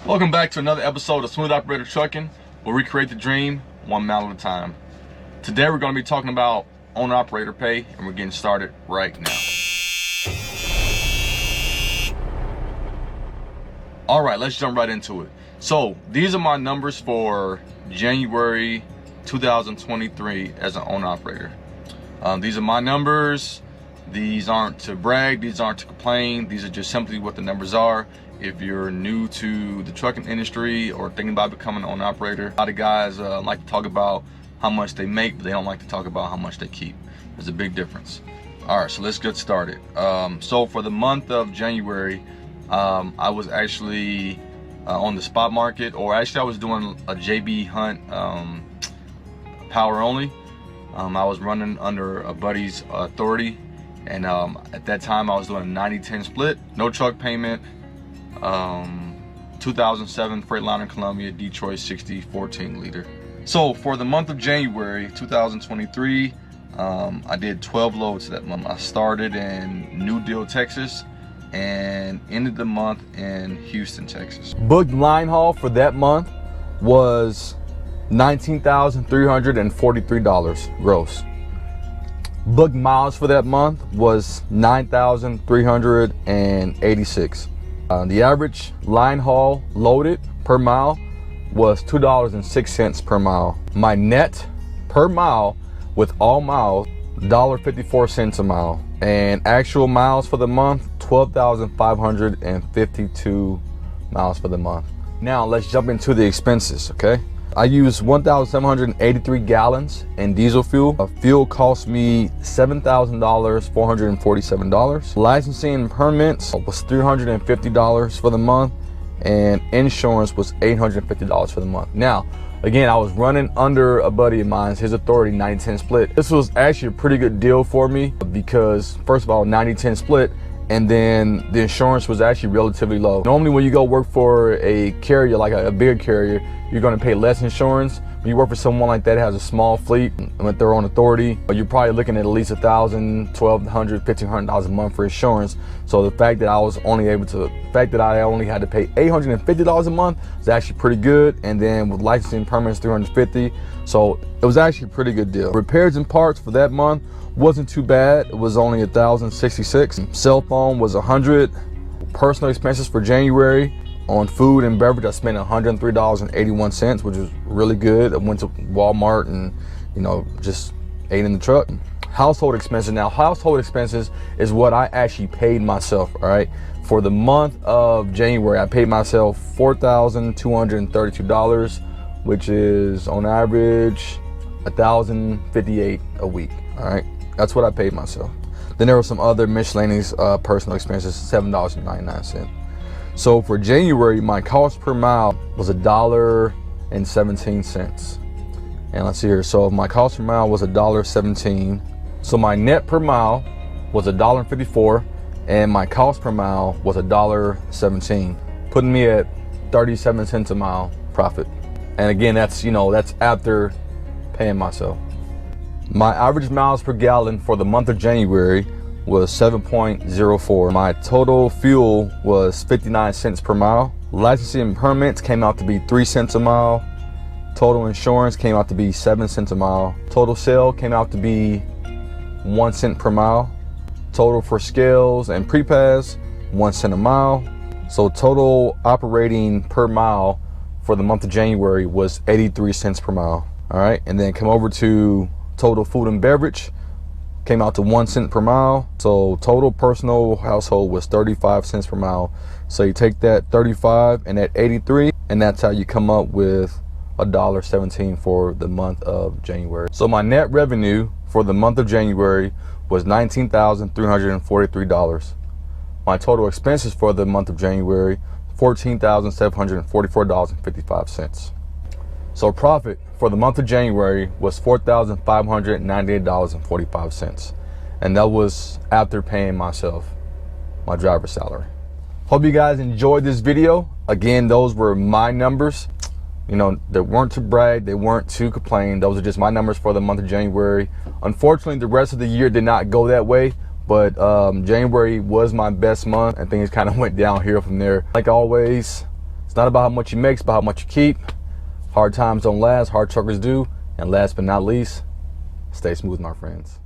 Welcome back to another episode of Smooth Operator Trucking, where we create the dream 1 mile at a time. Today we're going to be talking about owner-operator pay, and we're getting started right now. All right, let's jump right into it. So these are my numbers for January 2023 as an owner-operator. These are my numbers. These aren't to brag, these aren't to complain, these are just simply what the numbers are. If you're new to the trucking industry or thinking about becoming an owner-operator, a lot of guys like to talk about how much they make, but they don't like to talk about how much they keep. There's a big difference. All right, so let's get started. So for the month of January, I was actually on the spot market, or actually I was doing a JB Hunt power only. I was running under a buddy's authority, and at that time I was doing a 90-10 split, no truck payment, 2007 Freightliner Columbia Detroit 60 14 liter. So for the month of January 2023, I did 12 loads that month. I started in New Deal, Texas, and ended the month in Houston, Texas. Booked line haul for that month was $19,343 gross. Booked miles for that month was 9,386. The average line haul loaded per mile was $2.06 per mile. My net per mile with all miles, $1.54 a mile. And actual miles for the month, 12,552 miles for the month. Now let's jump into the expenses, okay? I used 1,783 gallons in diesel fuel. Fuel cost me $7,447. Licensing and permits was $350 for the month, and insurance was $850 for the month. Now, again, I was running under a buddy of mine, his authority 90-10 split. This was actually a pretty good deal for me because, first of all, 90-10 split, and then the insurance was actually relatively low. Normally when you go work for a carrier, like a big carrier, you're gonna pay less insurance. When you work for someone like that has a small fleet with their own authority, you're probably looking at least $1,000, $1,200, $1,500 a month for insurance. So the fact that I only had to pay $850 a month is actually pretty good. And then with licensing permits, $350. So it was actually a pretty good deal. Repairs and parts for that month wasn't too bad. It was only $1,066. Cell phone was $100. Personal expenses for January on food and beverage, I spent $103.81, which was really good. I went to Walmart and, just ate in the truck. Household expenses. Now, household expenses is what I actually paid myself, all right? For the month of January, I paid myself $4,232, which is on average $1,058 a week, all right? That's what I paid myself. Then there were some other miscellaneous personal expenses, $7.99. So for January, my cost per mile was $1.17. And let's see here. So my cost per mile was $1.17. So my net per mile was $1.54, and my cost per mile was $1.17, putting me at 37 cents a mile profit. And again, that's after paying myself. My average miles per gallon for the month of January was 7.04. My total fuel was 59 cents per mile. Licensing and permits came out to be 3 cents a mile. Total insurance came out to be 7 cents a mile. Total sale came out to be 1 cent per mile. Total for scales and pre-pass, 1 cent a mile. So total operating per mile for the month of January was 83 cents per mile. All right, and then come over to total food and beverage, came out to 1 cent per mile. So total personal household was 35 cents per mile. So you take that 35 and that 83, and that's how you come up with $1.17 for the month of January. So my net revenue for the month of January was $19,343. My total expenses for the month of January, $14,744.55. So profit for the month of January was $4,598.45. And that was after paying myself my driver's salary. Hope you guys enjoyed this video. Again, those were my numbers. They weren't to brag, they weren't to complain. Those are just my numbers for the month of January. Unfortunately, the rest of the year did not go that way, but January was my best month and things kind of went downhill from there. Like always, It's not about how much you make, it's about how much you keep. Hard times don't last, hard truckers do. And last but not least, stay smooth, my friends.